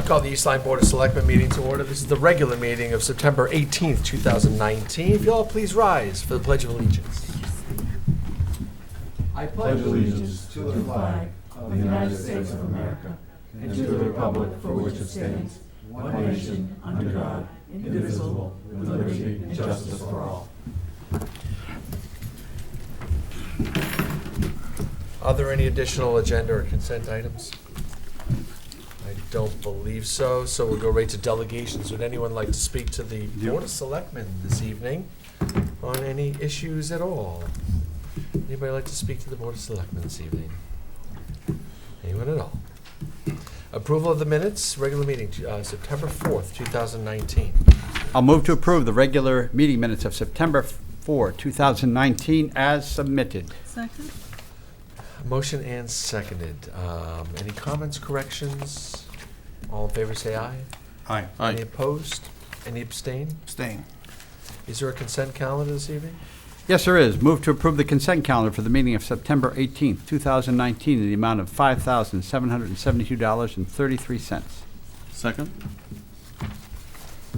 I'll call the East Lyme Board of Selectmen meeting to order. This is the regular meeting of September 18th, 2019. If you all please rise for the Pledge of Allegiance. I pledge allegiance to the flag of the United States of America and to the republic for which it stands, one nation, under God, indivisible, with liberty and justice for all. Are there any additional agenda or consent items? I don't believe so, so we'll go right to delegations. Would anyone like to speak to the Board of Selectmen this evening on any issues at all? Anybody like to speak to the Board of Selectmen this evening? Anyone at all? Approval of the minutes, regular meeting, September 4th, 2019. I'll move to approve the regular meeting minutes of September 4, 2019 as submitted. Second? Motion and seconded. Any comments, corrections? All in favor say aye. Aye. Any opposed? Any abstain? Abstain. Is there a consent calendar this evening? Yes, there is. Move to approve the consent calendar for the meeting of September 18th, 2019 in the amount of $5,772.33. Second?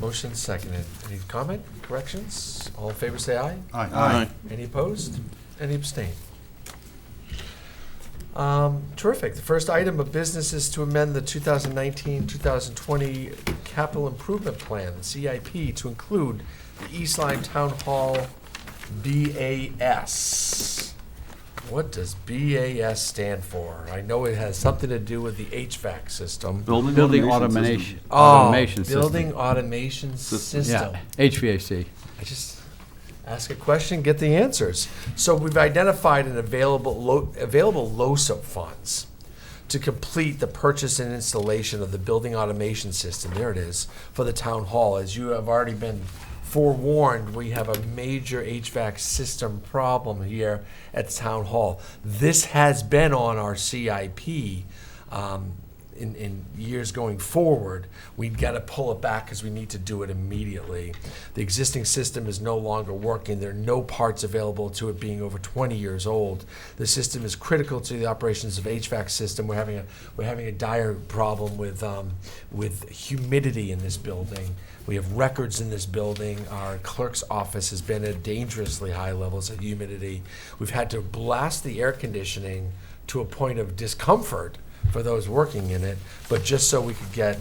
Motion seconded. Any comment, corrections? All in favor say aye. Aye. Any opposed? Any abstain? Terrific. The first item of business is to amend the 2019-2020 Capital Improvement Plan, the CIP, to include the East Lyme Town Hall BAS. What does BAS stand for? I know it has something to do with the HVAC system. Building automation. Oh, Automation system. building automation system. Yeah, HVAC. I just ask a question, get the answers. So we've identified an available LOSUP funds to complete the purchase and installation of the building automation system. There it is, for the town hall. As you have already been forewarned, we have a major HVAC system problem here at the town hall. This has been on our CIP in years going forward. We've got to pull it back because we need to do it immediately. The existing system is no longer working. There are no parts available to it, being over 20 years old. The system is critical to the operations of HVAC system. We're having a dire problem with humidity in this building. We have records in this building. Our clerk's office has been at dangerously high levels of humidity. We've had to blast the air conditioning to a point of discomfort for those working in it, but just so we could get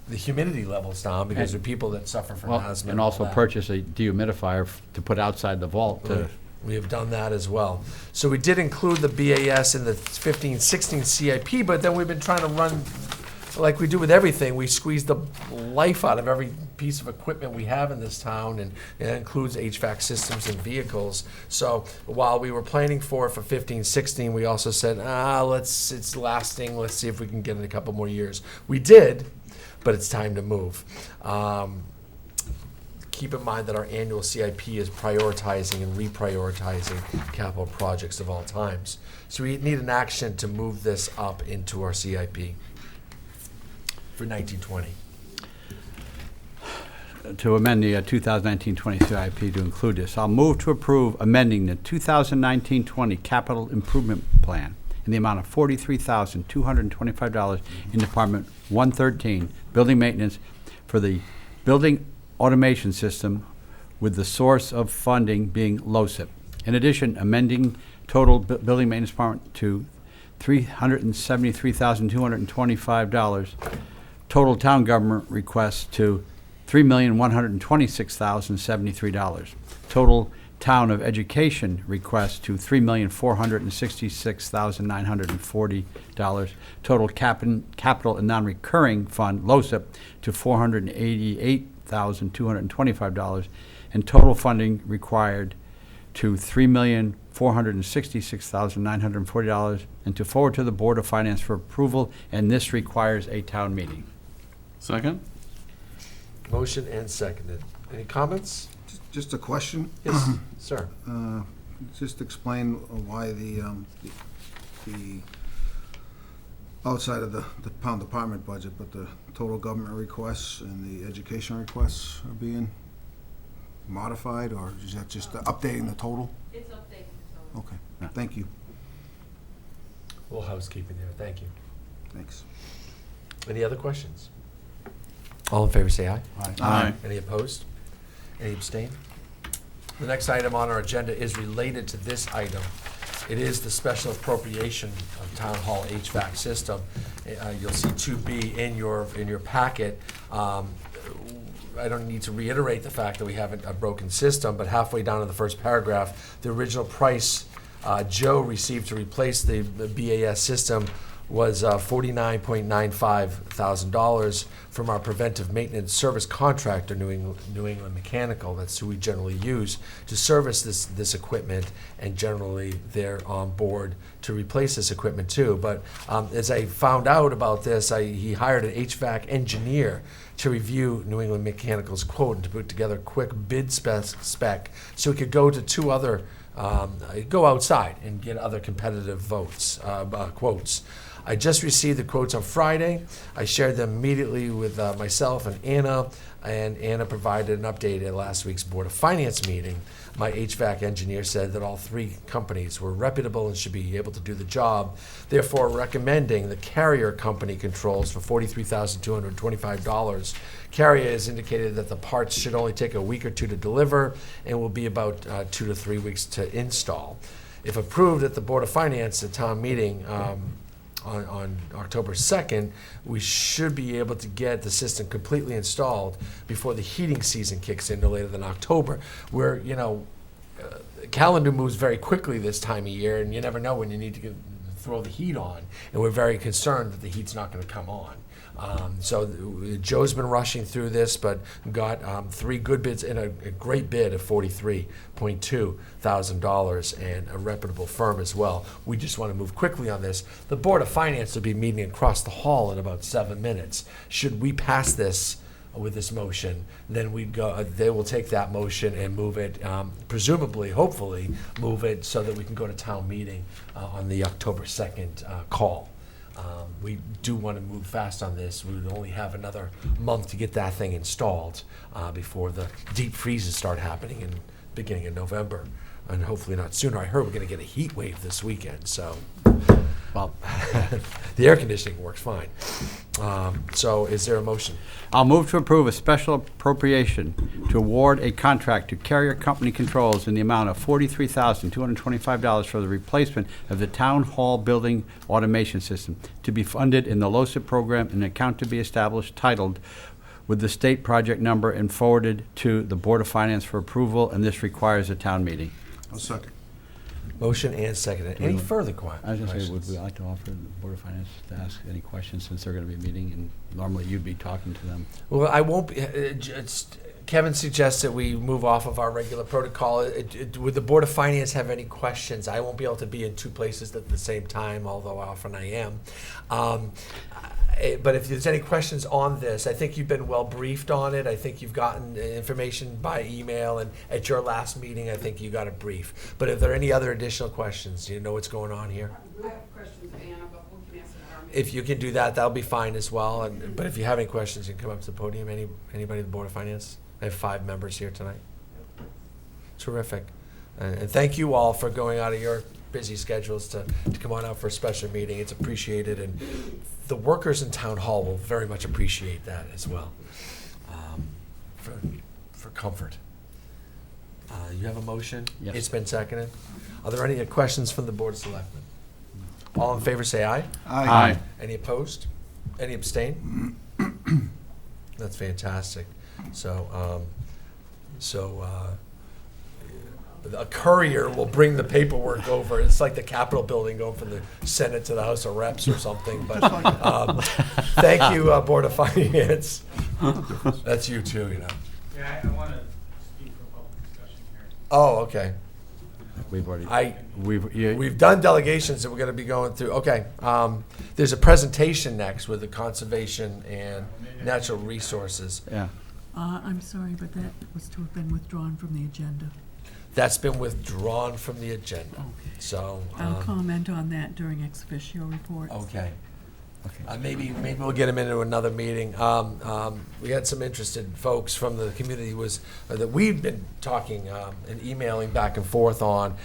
the humidity levels down, because there are people that suffer from asthma. And also purchase a dehumidifier to put outside the vault. We have done that as well. So we did include the BAS in the 15-16 CIP, but then we've been trying to run, like we do with everything, we squeeze the life out of every piece of equipment we have in this town, and it includes HVAC systems and vehicles. So while we were planning for 15-16, we also said, it's lasting, let's see if we can get it a couple more years. We did, but it's time to move. Keep in mind that our annual CIP is prioritizing and reprioritizing capital projects of all times. So we need an action to move this up into our CIP for 1920. To amend the 2019-20 CIP to include this. I'll move to approve amending the 2019-20 Capital Improvement Plan in the amount of $43,225 in Department 113, Building Maintenance, for the building automation system, with the source of funding being LOSIP. In addition, amending total building maintenance department to $373,225. Total town government requests to $3,126,073. Total town of education requests to $3,466,940. Total capital and non-recurring fund, LOSIP, to $488,225. And total funding required to $3,466,940, and to forward to the Board of Finance for approval, and this requires a town meeting. Second? Motion and seconded. Any comments? Just a question. Yes, sir. Just explain why the outside of the pound department budget, but the total government requests and the education requests are being modified, or is that just updating the total? It's updating the total. Okay, thank you. A little housekeeping there, thank you. Thanks. Any other questions? All in favor, say aye. Aye. Any opposed? Any abstain? The next item on our agenda is related to this item. It is the special appropriation of Town Hall HVAC system. You'll see 2B in your packet. I don't need to reiterate the fact that we have a broken system, but halfway down in the first paragraph, the original price Joe received to replace the BAS system was $49,950 from our preventive maintenance service contractor, New England Mechanical. That's who we generally use to service this equipment, and generally they're on board to replace this equipment too. But as I found out about this, he hired an HVAC engineer to review New England Mechanical's quote and to put together a quick bid spec so we could go to two other, go outside and get other competitive quotes. I just received the quotes on Friday. I shared them immediately with myself and Anna provided an update at last week's Board of Finance meeting. My HVAC engineer said that all three companies were reputable and should be able to do the job, therefore recommending the Carrier company controls for $43,225. Carrier has indicated that the parts should only take a week or two to deliver and will be about 2 to 3 weeks to install. If approved at the Board of Finance at town meeting, on October 2nd, we should be able to get the system completely installed before the heating season kicks in no later than October, where, the calendar moves very quickly this time of year, and you never know when you need to throw the heat on, and we're very concerned that the heat's not going to come on. So Joe's been rushing through this, but got 3 good bids and a great bid of $43,200 and a reputable firm as well. We just want to move quickly on this. The Board of Finance will be meeting across the hall in about 7 minutes. Should we pass this with this motion, then they will take that motion and move it, presumably, hopefully, move it so that we can go to town meeting on the October 2nd call. We do want to move fast on this. We would only have another month to get that thing installed before the deep freezes start happening in beginning of November, and hopefully not sooner. I heard we're going to get a heat wave this weekend, so well, the air conditioning works fine. So is there a motion? I'll move to approve a special appropriation to award a contract to Carrier Company Controls in the amount of $43,225 for the replacement of the Town Hall building automation system to be funded in the LoCIP program, an account to be established titled with the state project number and forwarded to the Board of Finance for approval, and this requires a town meeting. I'll second. Motion and seconded. Any further I was going to say, would questions? we like to offer the Board of Finance to ask any questions since they're going to be meeting, and normally you'd be talking to them? Well, I won't be, Kevin suggests that we move off of our regular protocol. Would the Board of Finance have any questions? I won't be able to be in 2 places at the same time, although often I am. But if there's any questions on this, I think you've been well briefed on it. I think you've gotten information by email, and at your last meeting, I think you got a brief. But if there are any other additional questions, do you know what's going on here? I have questions, Anna, but we can answer that. If you can do that, that'll be fine as well. But if you have any questions, you can come up to the podium. Anybody in the Board of Finance? I have 5 members here tonight. Terrific. And thank you all for going out of your busy schedules to come on out for a special meeting. It's appreciated, and the workers in Town Hall will very much appreciate that as well, for comfort. You have a motion? Yes. It's been seconded. Are there any questions from the Board of Selectmen? All in favor, say aye. Aye. Any opposed? Any abstain? That's fantastic. So, a courier will bring the paperwork over. It's like the Capitol building going from the Senate to the House of Reps or something. But thank you, Board of Finance. That's you too, Yeah, I want to speak for public discussion here. Oh, okay. We've already. We've done delegations that we're going to be going through. Okay. There's a presentation next with the conservation and natural resources. Yeah. I'm sorry, but that was to have been withdrawn from the agenda. That's been withdrawn from the agenda. So. I'll comment on that during ex officio reports. Okay. Okay. Maybe we'll get him into another meeting. We had some interested folks from the community that we've been talking and emailing back and forth on,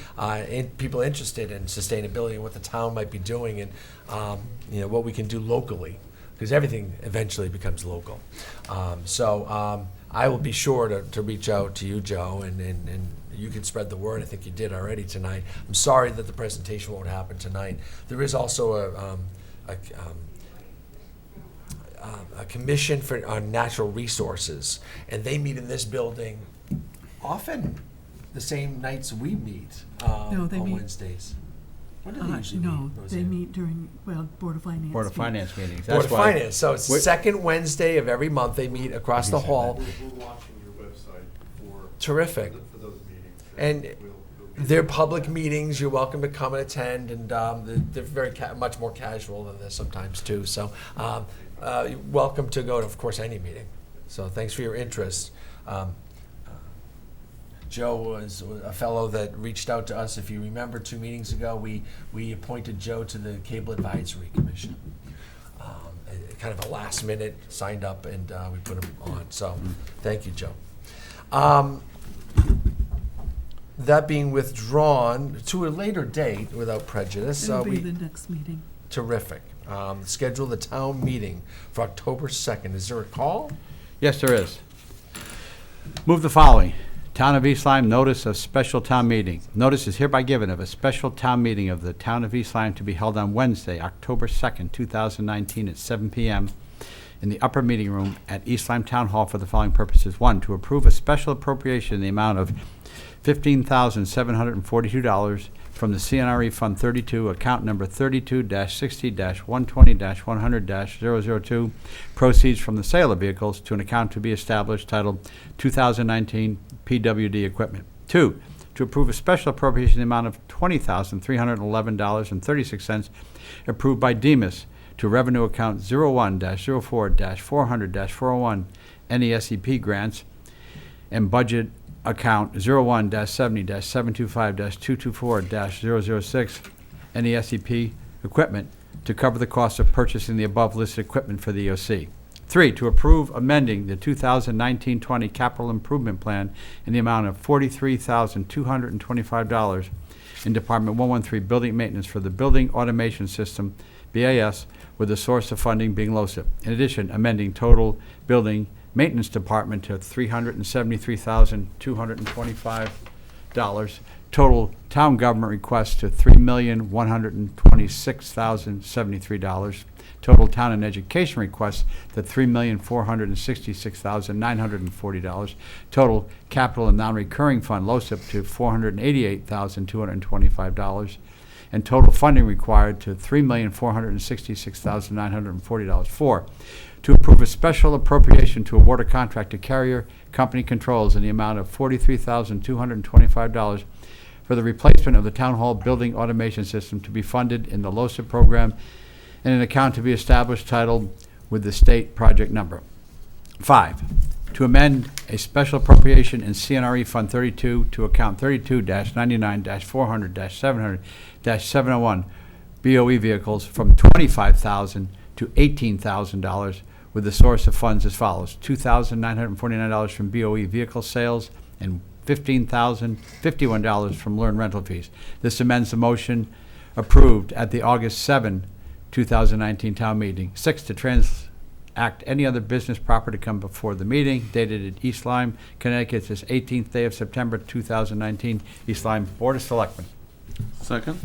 people interested in sustainability and what the town might be doing, and what we can do locally because everything eventually becomes local. I will be sure to reach out to you, Joe, and you can spread the word. I think you did already tonight. I'm sorry that the presentation won't happen tonight. There is also a commission on natural resources, and they meet in this building often the same nights we meet No, they on meet- Wednesdays. When do they usually No, meet? they Roseanne? meet during, Board of Finance. Board of meet. Finance meetings. Board That's of why. Finance. So it's the Wait. second Wednesday of every month. They meet across the hall. We're watching your website for. Terrific. For those meetings. And we'll they're public meetings. You're welcome to come and attend, and they're very much more casual than this sometimes too. So, you're welcome to go to, of course, any meeting. So, thanks for your interest. Joe was a fellow that reached out to us. If you remember, 2 meetings ago, we appointed Joe to the Cable Advisory Commission. Kind of a last minute, signed up, and we put him on. So, thank you, Joe. That being withdrawn to a later date without prejudice. It'll be We the next meeting. terrific. Schedule the town meeting for October 2nd. Is there a call? Yes, there is. Move the following. Town of East Lyme, notice of special town meeting. Notice is hereby given of a special town meeting of the Town of East Lyme to be held on Wednesday, October 2nd, 2019 at 7 p.m. in the upper meeting room at East Lyme Town Hall for the following purposes. 1, to approve a special appropriation in the amount of $15,742 from the CNRE Fund 32, account number 32-60-120-100-002, proceeds from the sale of vehicles to an account to be established titled 2019 PWD Equipment. 2, to approve a special appropriation in the amount of $20,311.36 approved by Demas to revenue account 01-04-400-401 NESEP grants and budget account 01-70-725-224-006 NESEP equipment to cover the cost of purchasing the above listed equipment for the EOC. 3, to approve amending the 2019-20 capital improvement plan in the amount of $43,225 in Department 113 building maintenance for the building automation system, BAS, with the source of funding being LoCIP. In addition, amending total building maintenance department to $373,225. Total town government request to $3,126,073. Total town and education requests to $3,466,940. Total capital and non-recurring fund LoCIP to $488,225. And total funding required to $3,466,940. 4, to approve a special appropriation to award a contract to Carrier Company Controls in the amount of $43,225 for the replacement of the Town Hall building automation system to be funded in the LoCIP program and an account to be established titled with the state project number. 5, to amend a special appropriation in CNRE Fund 32 to account 32-99-400-700-701 BOE vehicles from $25,000 to $18,000 with the source of funds as follows: $2,949 from BOE vehicle sales and $51 from Learn rental fees. This amends the motion approved at the August 7, 2019 town meeting. 6, to transact any other business proper to come before the meeting, dated at East Lyme, Connecticut, this 18th day of September 2019, East Lyme Board of Selectmen. Second?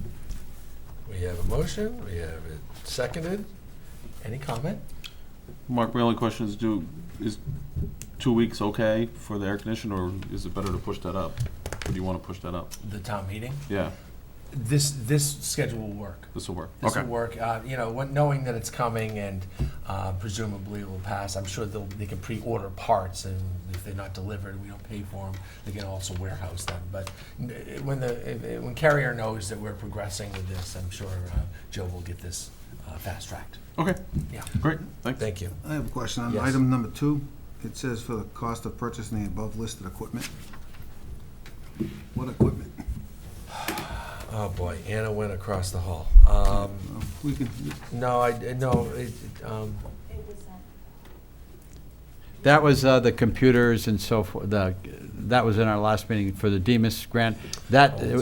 We have a motion. We have it seconded. Any comment? Mark, my only question is, is 2 weeks okay for the air conditioner, or is it better to push that up? Or do you want to push that up? The town meeting? Yeah, This schedule will work. this will work. This Okay. will work. Knowing that it's coming and presumably it will pass, I'm sure they can pre-order parts, and if they're not delivered, we don't pay for them. They can also warehouse them. But when Carrier knows that we're progressing with this, I'm sure Joe will get this fast-tracked. Okay, Yeah. great, thanks. Thank you. I have a question on Yes. item number 2. It says for the cost of purchasing the above listed equipment. What equipment? Oh, boy, Anna went across the hall. We can, That was the computers and so forth. That was in our last meeting for the Demas grant. We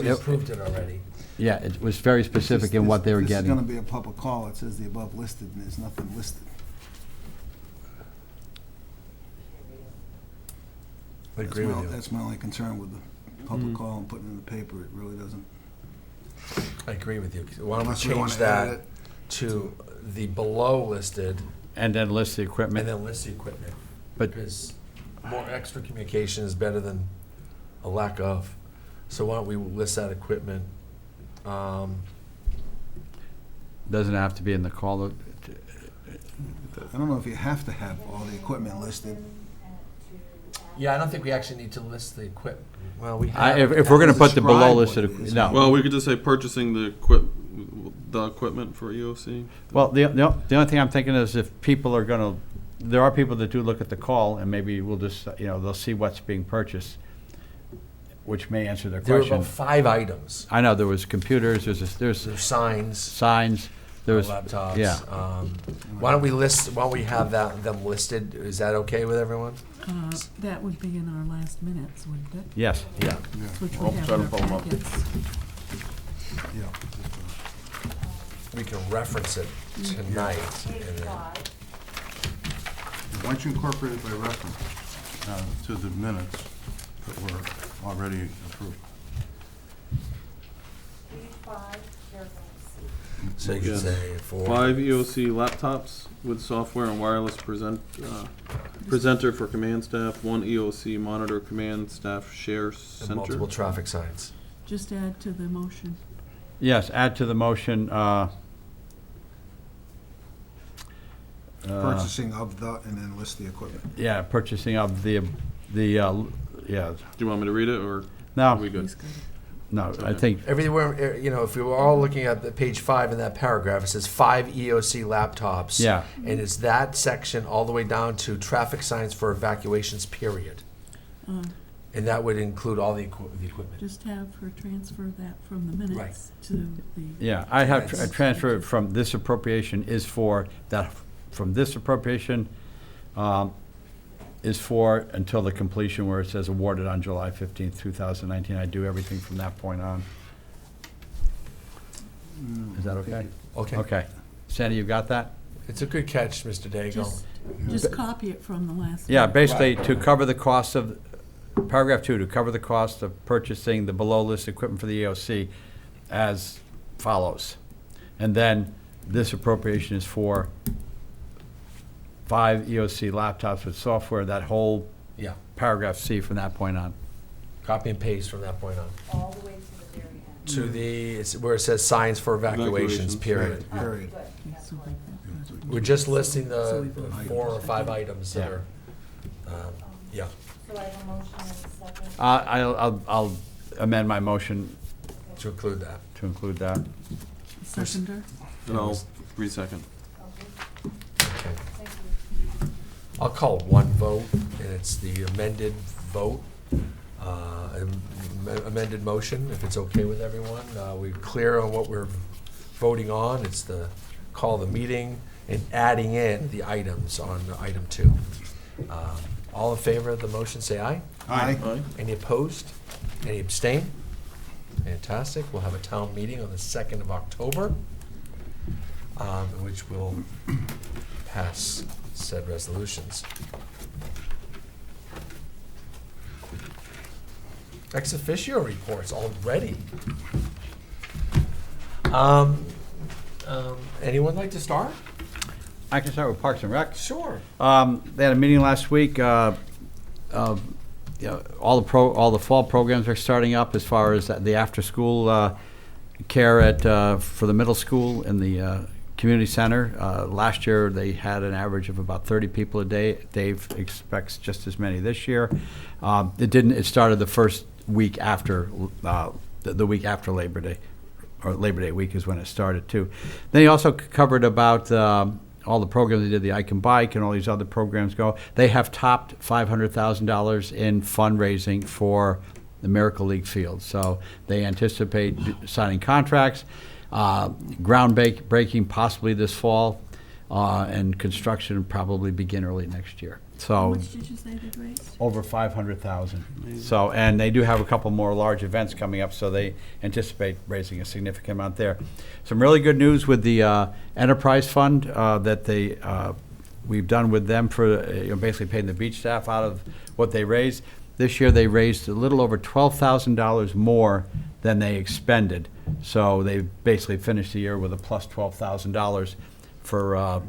approved it already. Yeah, it was very specific in what they were This is getting. gonna be a public call. It says the above listed, and there's nothing listed. I agree with you. That's my only concern with the public call and putting it in the paper. It really doesn't. I agree with you. Why don't we Unless we wanna change edit that it. to the below listed And then list the and equipment. then list the equipment? But- Because more extra communication is better than a lack of. So why don't we list that equipment? Doesn't have to be in the call. I don't know if you have to have all the equipment listed. Yeah, I don't think we actually need to list the equipment. Well, we have. If we're gonna put the below Describe listed, what it is. no. Well, we could just say purchasing the equipment for EOC. Well, the only thing I'm thinking is if people are gonna, there are people that do look at the call, and maybe we'll just, they'll see what's being purchased, which may answer their There were question. about 5 items. I know, there was computers, there's There's signs, signs, there was. laptops. Yeah. Why don't we have them listed? Is that okay with everyone? That would be in our last minutes, wouldn't it? Yes. Yeah. Which I'll we have try in to our pull 'em up. packets. Yeah. We can reference it tonight. And then, Why don't you incorporate it by reference to the minutes that were already approved? so you can say for. 5 EOC laptops with software and wireless presenter for command staff, 1 EOC monitor command staff share And center. multiple traffic signs. Just add to the motion. Yes, add to the motion, Purchasing of the, and then list the equipment. yeah, purchasing of yeah, Do you want me to read it, or are no, we good? He's got it. no, I Okay. think, Everywhere, if we were all looking at the page 5 in that paragraph, it says 5 EOC laptops. yeah, And it's that section all the way down to traffic signs for evacuations, period. Uh, And that would include all the equipment. Just have her transfer that from the minutes to the. yeah, I have Yes. transfer from this appropriation is for that, from this appropriation, is for until the completion where it says awarded on July 15th, 2019. I do everything from that point on. Is that okay? Okay. Okay. Sandy, you got that? It's a good catch, Mr. Daigle. Just copy it from the last. Yeah, minute. basically, to cover the cost of, paragraph 2, to cover the cost of purchasing the below-list equipment for the EOC as follows. And then this appropriation is for 5 EOC laptops with software, that whole Yeah. paragraph C from that point on. Copy and paste from that point on. all the way to the very end. To where it says signs for evacuations, Evacuations, period. Period. Good, Okay, so like that. We're just listing So we the vote. 4 or 5 items that Yeah. are, yeah. So I have a motion and a second. I'll amend my motion To include that. to include that. Seconder? And I'll re-second. Okay, Okay. thank you. I'll call it one vote, and it's the amended vote, amended motion, if it's okay with everyone. We're clear on what we're voting on. It's the call the meeting and adding in the items on item 2. All in favor of the motion, say aye. Aye. Aye. Any opposed? Any abstain? Fantastic. We'll have a town meeting on the 2nd of October, in which we'll pass said resolutions. Ex officio reports already. Anyone like to start? I can start with Parks and Rec. Sure. They had a meeting last week. All the fall programs are starting up as far as the after-school care for the middle school in the community center. Last year, they had an average of about 30 people a day. Dave expects just as many this year. It started the first week after, the week after Labor Day, or Labor Day week is when it started too. Then he also covered about all the programs they did, the I Can Bike and all these other programs go. They have topped $500,000 in fundraising for the Miracle League field. So they anticipate signing contracts, groundbreaking possibly this fall, and construction probably begin early next year. How So much did you say they raised? over 500,000. So, and they do have a couple more large events coming up, so they anticipate raising a significant amount there. Some really good news with the enterprise fund that we've done with them for basically paying the beach staff out of what they raised. This year, they raised a little over $12,000 more than they expended. So they basically finished the year with a plus $12,000 for,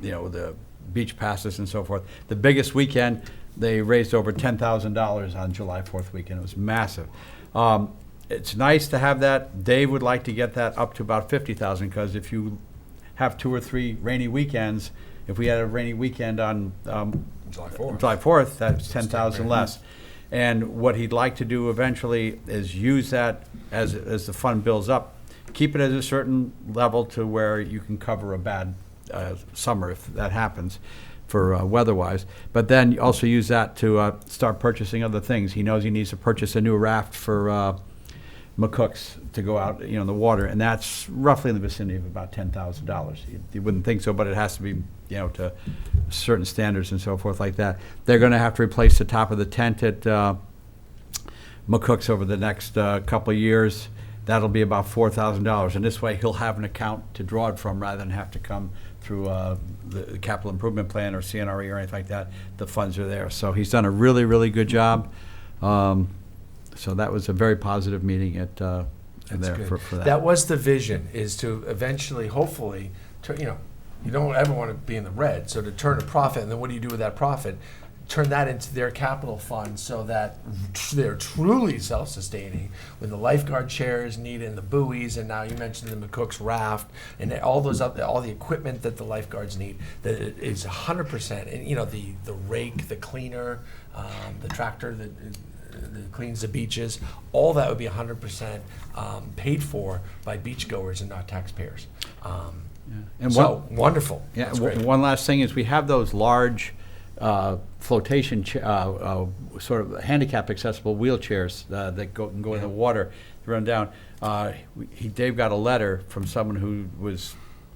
the beach passes and so forth. The biggest weekend, they raised over $10,000 on July 4th weekend. It was massive. It's nice to have that. Dave would like to get that up to about 50,000, because if you have 2 or 3 rainy weekends, if we had a rainy weekend on July 4th, that's 10,000 less. And what he'd like to do eventually is use that as the fund builds up, keep it at a certain level to where you can cover a bad summer if that happens for weather-wise. But then also use that to start purchasing other things. He knows he needs to purchase a new raft for McCook's to go out, in the water, and that's roughly in the vicinity of about $10,000. You wouldn't think so, but it has to be, to certain standards and so forth like that. They're going to have to replace the top of the tent at McCook's over the next couple of years. That'll be about $4,000, and this way he'll have an account to draw it from rather than have to come through the capital improvement plan or CNRE or anything like that. The funds are there, so he's done a really, really good job. So that was a very positive meeting at there for that. That was the vision, is to eventually, hopefully, you don't ever want to be in the red, so to turn a profit, and then what do you do with that profit? Turn that into their capital fund so that they're truly self-sustaining when the lifeguard chairs need and the buoys, and now you mentioned the McCook's raft and all the equipment that the lifeguards need, that it is 100%. And the rake, the cleaner, the tractor that cleans the beaches, all that would be 100% paid for by beachgoers and not taxpayers. And wonderful. Yeah. That's great. One last thing is we have those large flotation, sort of handicap accessible wheelchairs that can go in the water, run down. Dave got a letter from someone who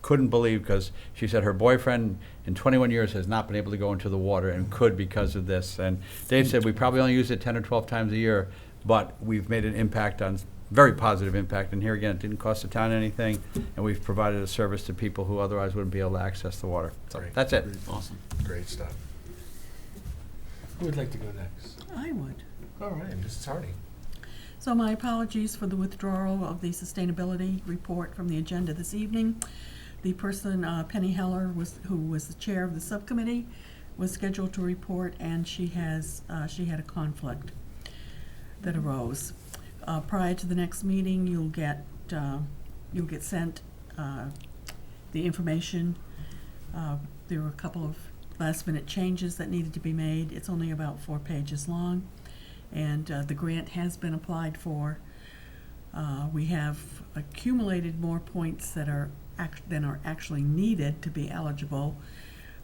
couldn't believe, because she said her boyfriend in 21 years has not been able to go into the water and could because of this. And Dave said we probably only use it 10 or 12 times a year, but we've made an impact very positive impact. And here again, it didn't cost the town anything, and we've provided a service to people who otherwise wouldn't be able to access the water. So Great. that's it. Awesome. Great stuff. Who would like to go next? I would. All right, Mrs. Hardy. So my apologies for the withdrawal of the sustainability report from the agenda this evening. The person, Penny Heller, who was the chair of the subcommittee, was scheduled to report, and she had a conflict that arose. Prior to the next meeting, you'll get sent the information. There were a couple of last-minute changes that needed to be made. It's only about 4 pages long, and the grant has been applied for. We have accumulated more points than are actually needed to be eligible,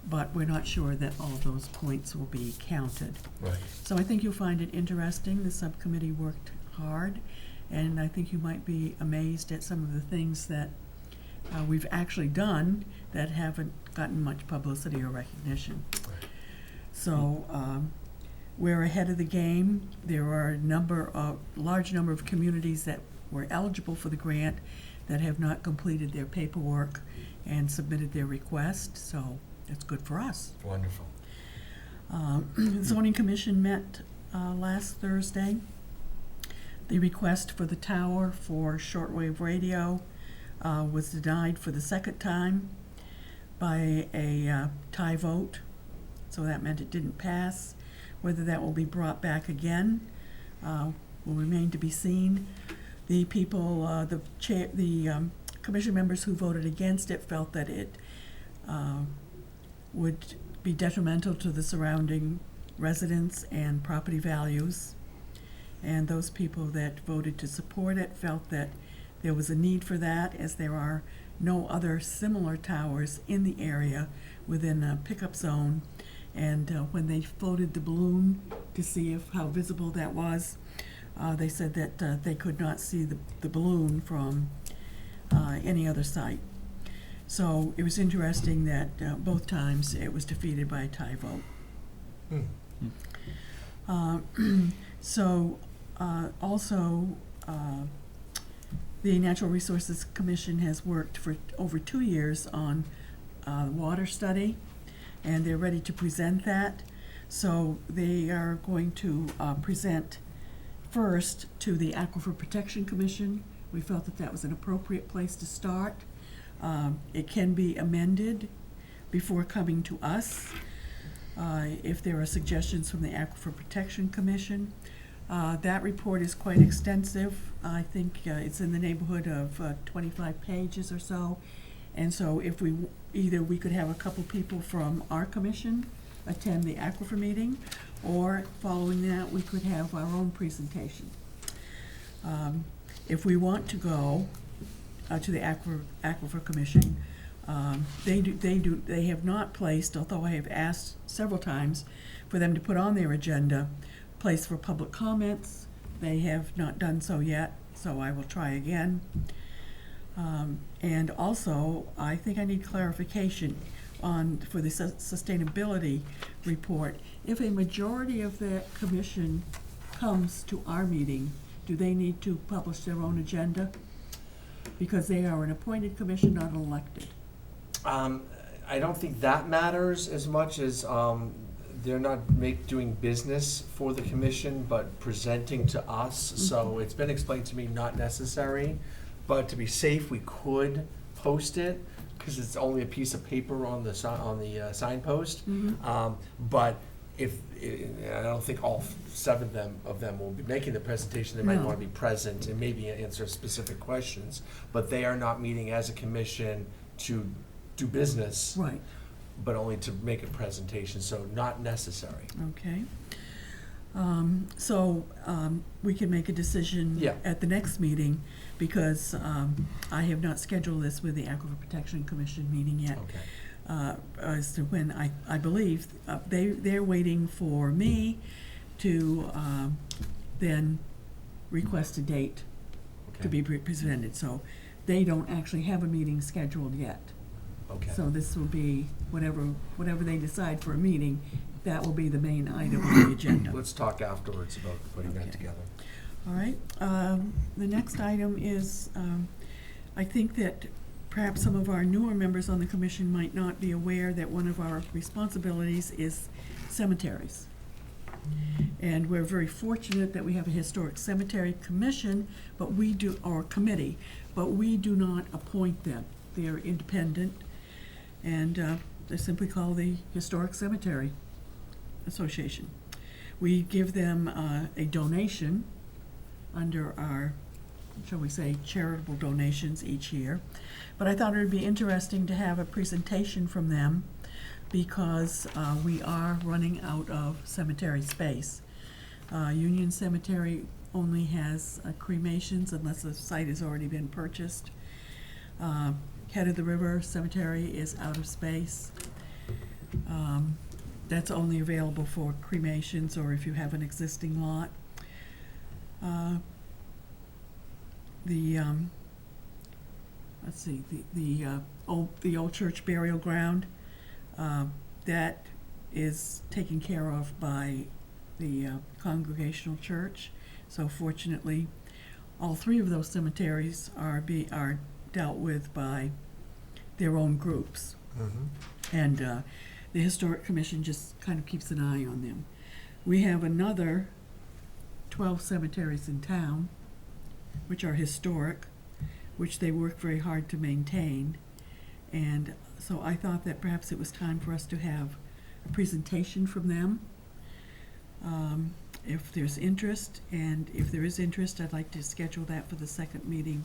but we're not sure that all of those points will be counted. Right. So I think you'll find it interesting. The subcommittee worked hard, and I think you might be amazed at some of the things that we've actually done that haven't gotten much publicity or recognition. Right. So we're ahead of the game. There are a large number of communities that were eligible for the grant that have not completed their paperwork and submitted their request, so it's good for us. Wonderful. The Zoning Commission met last Thursday. The request for the tower for shortwave radio was denied for the second time by a tie vote, so that meant it didn't pass. Whether that will be brought back again will remain to be seen. The people, the commission members who voted against it felt that it would be detrimental to the surrounding residents and property values. And those people that voted to support it felt that there was a need for that, as there are no other similar towers in the area within a pickup zone. And when they floated the balloon to see how visible that was, they said that they could not see the balloon from any other site. So it was interesting that both times it was defeated by a tie vote. Also, the Natural Resources Commission has worked for over 2 years on water study, and they're ready to present that. So they are going to present first to the Aquifer Protection Commission. We felt that that was an appropriate place to start. It can be amended before coming to us. If there are suggestions from the Aquifer Protection Commission. That report is quite extensive. I think it's in the neighborhood of 25 pages or so. And so if either we could have a couple people from our commission attend the Aquifer meeting, or following that, we could have our own presentation. If we want to go to the Aquifer Commission, they have not placed, although I have asked several times for them to put on their agenda, place for public comments. They have not done so yet, so I will try again. And also, I think I need clarification for the sustainability report. If a majority of the commission comes to our meeting, do they need to publish their own agenda? Because they are an appointed commission, not elected. I don't think that matters as much as they're not doing business for the commission, but presenting to us. So it's been explained to me not necessary, but to be safe, we could post it because it's only a piece of paper on the signpost. But I don't think all 7 of them will be making the presentation. They might No. want to be present and maybe answer specific questions, but they are not meeting as a commission to do business. Right. But only to make a presentation, so not necessary. Okay. So we can make a decision Yeah. at the next meeting, because I have not scheduled this with the Aquifer Protection Commission meeting yet. Okay. As to when I believe they're waiting for me to then request a date to be presented. So they don't actually have a meeting scheduled yet. Okay. So this will be whatever they decide for a meeting, that will be the main item on the agenda. Let's talk afterwards about putting that Okay. together. All right. The next item is, I think that perhaps some of our newer members on the commission might not be aware that one of our responsibilities is cemeteries. And we're very fortunate that we have a historic cemetery commission, but or committee, but we do not appoint them. They are independent, and they're simply called the Historic Cemetery Association. We give them a donation under our, shall we say, charitable donations each year. But I thought it would be interesting to have a presentation from them, because we are running out of cemetery space. Union Cemetery only has cremations unless the site has already been purchased. Head of the River Cemetery is out of space. That's only available for cremations or if you have an existing lot. Let's see, the old church burial ground, that is taken care of by the Congregational Church. So fortunately, all 3 of those cemeteries are dealt with by their own groups. And the Historic Commission just kind of keeps an eye on them. We have another 12 cemeteries in town, which are historic, which they work very hard to maintain. And so I thought that perhaps it was time for us to have a presentation from them. If there's interest, and if there is interest, I'd like to schedule that for the second meeting